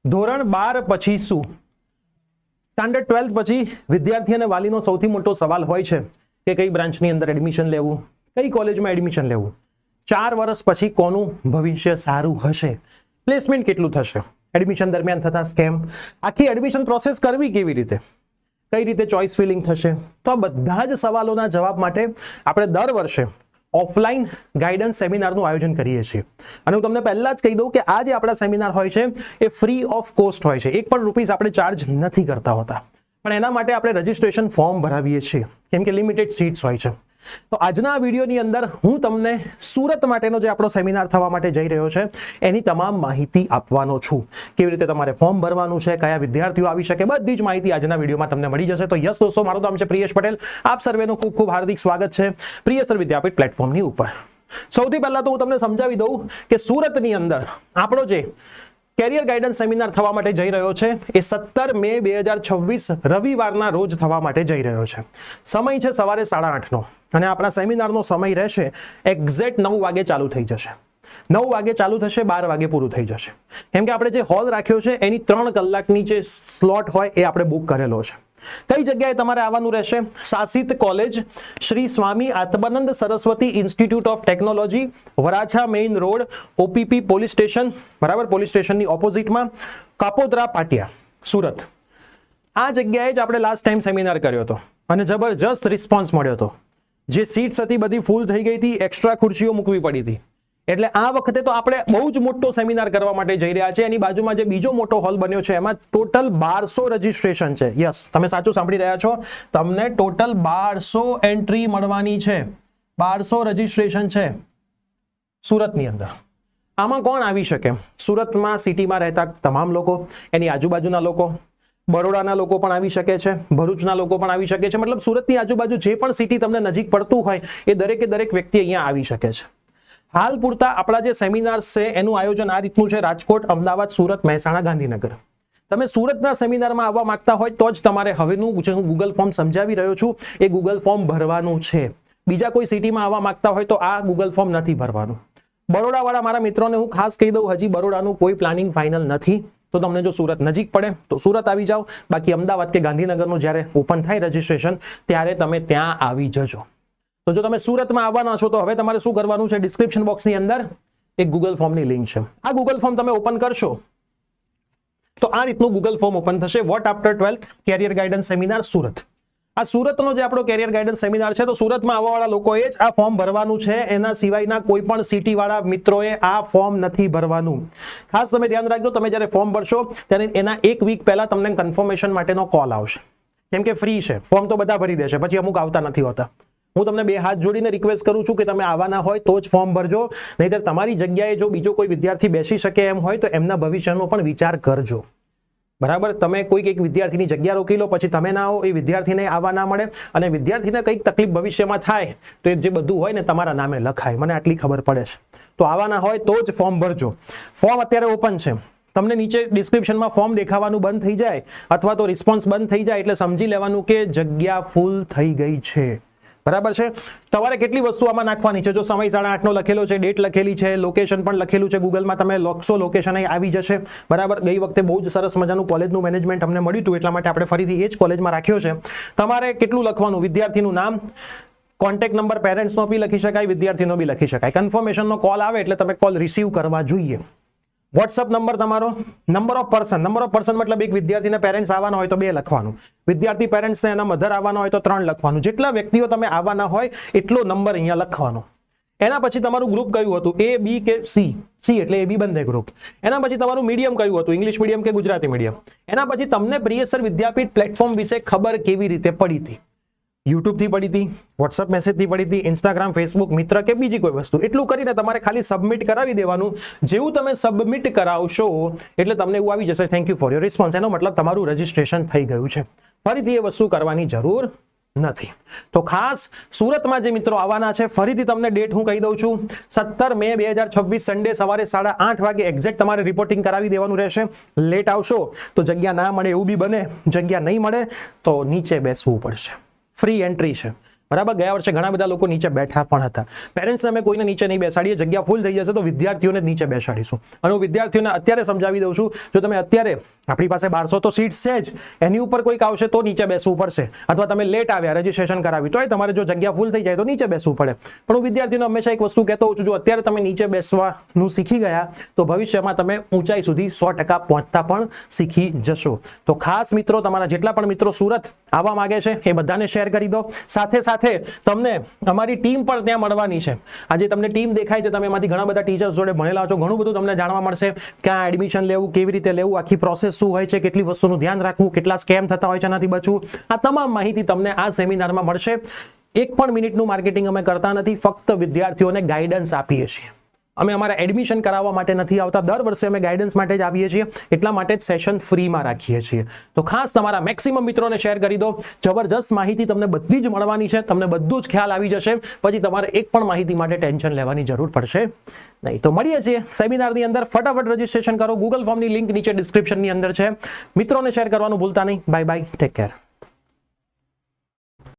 ધોરણ 12 પછી શું? સ્ટાન્ડર્ડ 12 પછી વિદ્યાર્થી અને વાલીનો સૌથી મોટો સવાલ હોય છે કે કઈ બ્રાન્ચની અંદર એડમિશન લેવું, કઈ કોલેજમાં એડમિશન લેવું, 4 વર્ષ પછી કોનું ભવિષ્ય સારું હશે, પ્લેસમેન્ટ કેટલું થશે, એડમિશન દરમિયાન થતા સ્કેમ, આખી એડમિશન પ્રોસેસ કરવી કેવી રીતે, કઈ રીતે ચોઇસ ફિલિંગ થશે. તો આ બધા જ સવાલોના જવાબ માટે આપણે દર વર્ષે ઓફલાઈન ગાઈડન્સ સેમિનારનું આયોજન કરીએ છીએ. અને હું તમને પહેલા જ કહી દઉં કે આ જે આપણા સેમિનાર હોય છે એ ફ્રી ઓફ કોસ્ટ હોય છે. ₹1 આપણે ચાર્જ નથી કરતા હોતા, પણ એના માટે આપણે રજીસ્ટ્રેશન ફોર્મ ભરાવીએ છીએ કેમ કે લિમિટેડ સીટ્સ હોય છે. તો આજના આ વિડીયોની અંદર હું તમને સુરત માટેનો જે આપણો સેમિનાર થવા માટે જઈ રહ્યો છે એની તમામ માહિતી આપવાનો છું. કેવી રીતે તમારે ફોર્મ ભરવાનું છે, કયા વિદ્યાર્થીઓ આવી શકે, બધી જ માહિતી આજના વિડીયોમાં તમને મળી જશે. તો યસ દોસ્તો, મારું નામ છે પ્રિયેશ પટેલ. આપ સર્વેનું ખૂબ ખૂબ હાર્દિક સ્વાગત છે પ્રિયસર વિદ્યાપીઠ પ્લેટફોર્મની ઉપર. સૌથી પહેલા તો હું તમને સમજાવી દઉં કે સુરતની અંદર આપણો જે કેરિયર ગાઈડન્સ સેમિનાર થવા માટે જઈ રહ્યો છે એ 17 મે 2026 રવિવારના રોજ થવા માટે જઈ રહ્યો છે. સમય છે સવારે 8:30નો અને આપણા સેમિનારનો સમય રહેશે એક્ઝેક્ટ 9 વાગે ચાલુ થઈ જશે. 9 વાગે ચાલુ થશે, 12 વાગે પૂરું થઈ જશે. કેમ કે આપણે જે હોલ રાખ્યો છે એની 3 કલાકની જે સ્લોટ હોય એ આપણે બુક કરેલો છે. કઈ જગ્યાએ તમારે આવવાનું રહેશે? શાસિત college, Shri Swami Atmanand Saraswati institute of technology, Varachha main road, OPP police station, બરાબર, પોલીસ સ્ટેશનની ઓપોઝિટમાં, કાપોદ્રા પાટિયા, સુરત. આ જગ્યાએ જ આપણે લાસ્ટ ટાઈમ સેમિનાર કર્યો હતો અને જબરજસ્ત રિસ્પોન્સ મળ્યો હતો. જે સીટ્સ હતી બધી ફૂલ થઈ ગઈ હતી, એક્સ્ટ્રા ખુરશીઓ મૂકવી પડી હતી. એટલે આ વખતે તો આપણે બહુ જ મોટો સેમિનાર કરવા માટે જઈ રહ્યા છે. એની બાજુમાં જે બીજો મોટો હોલ બન્યો છે એમાં ટોટલ 1200 રજીસ્ટ્રેશન છે. યસ, તમે સાચું સાંભળી રહ્યા છો. તમને ટોટલ 1200 એન્ટ્રી મળવાની છે. 1200 રજીસ્ટ્રેશન છે સુરતની અંદર. આમાં કોણ આવી શકે? સુરતમાં સિટીમાં રહેતા તમામ લોકો, એની આજુબાજુના લોકો, બરોડાના લોકો પણ આવી શકે છે, ભરૂચના લોકો પણ આવી શકે છે. મતલબ સુરતની આજુબાજુ જે પણ સિટી તમને નજીક પડતું હોય એ દરેકે દરેક વ્યક્તિ અહીંયા આવી શકે છે. હાલ પૂરતા આપણા જે સેમિનાર્સ છે એનું આયોજન આ રીતનું છે: રાજકોટ, અમદાવાદ, સુરત, મહેસાણા, ગાંધીનગર. તમે સુરતના સેમિનારમાં આવવા માંગતા હોય તો જ તમારે હવેનું જે હું ગૂગલ ફોર્મ સમજાવી રહ્યો છું એ ગૂગલ ફોર્મ ભરવાનું છે. બીજા કોઈ સિટીમાં આવવા માંગતા હોય તો આ ગૂગલ ફોર્મ નથી ભરવાનું. બરોડાવાળા મારા મિત્રોને હું ખાસ કહી દઉં, હજી બરોડાનું કોઈ પ્લાનિંગ ફાઇનલ નથી. તો તમને જો સુરત નજીક પડે તો સુરત આવી જાઓ. બાકી અમદાવાદ કે ગાંધીનગરનું જ્યારે ઓપન થાય રજીસ્ટ્રેશન ત્યારે તમે ત્યાં આવી જજો. તો જો તમે સુરતમાં આવવાના છો તો હવે તમારે શું કરવાનું છે? ડિસ્ક્રિપ્શન બોક્સની અંદર એક ગૂગલ ફોર્મની લિંક છે. આ ગૂગલ ફોર્મ તમે ઓપન કરશો તો આ રીતનું ગૂગલ ફોર્મ ઓપન થશે. What after 12th career guidance seminar Surat. આ સુરતનો જે આપણો કેરિયર ગાઈડન્સ સેમિનાર છે તો સુરતમાં આવવાવાળા લોકોએ જ આ ફોર્મ ભરવાનું છે. એના સિવાયના કોઈ પણ સિટીવાળા મિત્રોએ આ ફોર્મ નથી ભરવાનું. ખાસ તમે ધ્યાન રાખજો, તમે જ્યારે ફોર્મ ભરશો ત્યારે એના 1 વીક પહેલા તમને કન્ફર્મેશન માટેનો કોલ આવશે. કેમ કે ફ્રી છે. ફોર્મ તો બધા ભરી દેશે, પછી અમુક આવતા નથી હોતા. હું તમને 2 હાથ જોડીને રિક્વેસ્ટ કરું છું કે તમે આવવાના હોય તો જ ફોર્મ ભરજો. નહીંતર તમારી જગ્યાએ જો બીજો કોઈ વિદ્યાર્થી બેસી શકે એમ હોય તો એમના ભવિષ્યનો પણ વિચાર કરજો. બરાબર, તમે કોઈક એક વિદ્યાર્થીની જગ્યા રોકી લો, પછી તમે ના આવો, એ વિદ્યાર્થીને આવવા ના મળે અને વિદ્યાર્થીને કંઈક તકલીફ ભવિષ્યમાં થાય તો એ જે બધું હોય ને તમારા નામે લખાય. મને આટલી ખબર પડે છે. તો આવવાના હોય તો જ ફોર્મ ભરજો. ફોર્મ અત્યારે ઓપન છે. તમને નીચે ડિસ્ક્રિપ્શનમાં ફોર્મ દેખાવાનું બંધ થઈ જાય અથવા તો રિસ્પોન્સ બંધ થઈ જાય એટલે સમજી લેવાનું કે જગ્યા ફૂલ થઈ ગઈ છે. બરાબર છે. તમારે કેટલી વસ્તુ આમાં નાખવાની છે? જો સમય 8:30નો લખેલો છે, ડેટ લખેલી છે, લોકેશન પણ લખેલું છે. ગૂગલમાં તમે લખશો લોકેશન અહીં આવી જશે. બરાબર, ગઈ વખતે બહુ જ સરસ મજાનું કોલેજનું મેનેજમેન્ટ અમને મળ્યું હતું એટલા માટે આપણે ફરીથી એ જ કોલેજમાં રાખ્યો છે. તમારે કેટલું લખવાનું? વિદ્યાર્થીનું નામ, કોન્ટેક્ટ નંબર પેરેન્ટ્સનો બી લખી શકાય, વિદ્યાર્થીનો બી લખી શકાય. કન્ફર્મેશનનો કોલ આવે એટલે તમે કોલ રિસીવ કરવા જોઈએ. વોટ્સઅપ નંબર તમારો, નંબર ઓફ પર્સન મતલબ એક વિદ્યાર્થીને પેરેન્ટ્સ આવવાના હોય તો 2 લખવાનું, વિદ્યાર્થી પેરેન્ટ્સને એના મધર આવવાના હોય તો 3 લખવાનું. જેટલા વ્યક્તિઓ તમે આવવાના હોય એટલો નંબર અહીંયા લખવાનો. એના પછી તમારું ગ્રુપ કયું હતું? A, B કે C? C એટલે AB બંને ગ્રુપ. એના પછી તમારું મીડિયમ કયું હતું? ઇંગ્લિશ મીડિયમ કે ગુજરાતી મીડિયમ? એના પછી તમને પ્રિયસર વિદ્યાપીઠ પ્લેટફોર્મ વિશે ખબર કેવી રીતે પડી હતી? યુટ્યુબ થી પડી હતી, વોટ્સઅપ મેસેજ થી પડી હતી, ઇન્સ્ટાગ્રામ, ફેસબુક, મિત્ર કે બીજી કોઈ વસ્તુ? એટલું કરીને તમારે ખાલી સબમિટ કરાવી દેવાનું. જેવું તમે સબમિટ કરાવશો એટલે તમને એવું આવી જશે, thank you for your response. એનો મતલબ તમારું રજીસ્ટ્રેશન થઈ ગયું છે. ફરીથી એ વસ્તુ કરવાની જરૂર નથી. તો ખાસ સુરતમાં જે મિત્રો આવવાના છે, ફરીથી તમને ડેટ હું કહી દઉં છું, 17 મે 2026 સન્ડે સવારે 8:30 વાગે એક્ઝેક્ટ તમારે રિપોર્ટિંગ કરાવી દેવાનું રહેશે. લેટ આવશો તો જગ્યા ના મળે એવું બી બને. જગ્યા નહીં મળે તો નીચે બેસવું પડશે. ફ્રી એન્ટ્રી છે. બરાબર. ગયા વર્ષે ઘણા બધા લોકો નીચે બેઠા પણ હતા. પેરેન્ટ્સને અમે કોઈને નીચે નહીં બેસાડીએ, જગ્યા ફૂલ થઈ જશે તો વિદ્યાર્થીઓને જ નીચે બેસાડીશું. અને હું વિદ્યાર્થીઓને અત્યારે સમજાવી દઉં છું, જો તમે અત્યારે આપણી પાસે 1200 તો સીટ્સ છે જ, એની ઉપર કોઈક આવશે તો નીચે બેસવું પડશે, અથવા તમે લેટ આવ્યા રજીસ્ટ્રેશન કરાવ્યું તો તમારે જો જગ્યા ફૂલ થઈ જાય તો નીચે બેસવું પડે. પણ હું વિદ્યાર્થીઓને હંમેશા એક વસ્તુ કહેતો હોઉં છું, જો અત્યારે તમે નીચે બેસવાનું શીખી ગયા તો ભવિષ્યમાં તમે ઊંચાઈ સુધી 100% પહોંચતા પણ શીખી જશો. તો ખાસ મિત્રો, તમારા જેટલા પણ મિત્રો સુરત આવવા માંગે છે એ બધાને શેર કરી દો. સાથે સાથે તમને અમારી ટીમ પણ ત્યાં મળવાની છે. આજે તમને ટીમ દેખાય છે, તમે એમાંથી ઘણા બધા ટીચર્સ જોડે ભણેલા છો, ઘણું બધું તમને જાણવા મળશે. ક્યાં એડમિશન લેવું, કેવી રીતે લેવું, આખી પ્રોસેસ શું હોય છે, કેટલી વસ્તુનું ધ્યાન રાખવું, કેટલા સ્કેમ થતા હોય છે એનાથી બચવું, આ તમામ માહિતી તમને આ સેમિનારમાં મળશે. 1 પણ મિનિટનું માર્કેટિંગ અમે કરતા નથી, ફક્ત વિદ્યાર્થીઓને ગાઈડન્સ આપીએ છીએ. અમે અમારા એડમિશન કરાવવા માટે નથી આવતા, દર વર્ષે અમે ગાઈડન્સ માટે જ આવીએ છીએ, એટલા માટે જ સેશન ફ્રીમાં રાખીએ છીએ. તો ખાસ તમારા મેક્સિમમ મિત્રોને શેર કરી દો. જબરજસ્ત માહિતી તમને બધી જ મળવાની છે, તમને બધું જ ખ્યાલ આવી જશે, પછી તમારે એક પણ માહિતી માટે ટેન્શન લેવાની જરૂર પડશે નહીં. તો મળીએ છીએ સેમિનારની અંદર. ફટાફટ રજીસ્ટ્રેશન કરો. ગૂગલ ફોર્મની લિંક નીચે ડિસ્ક્રિપ્શનની અંદર છે. મિત્રોને શેર કરવાનું ભૂલતા નહીં. Bye bye, take care.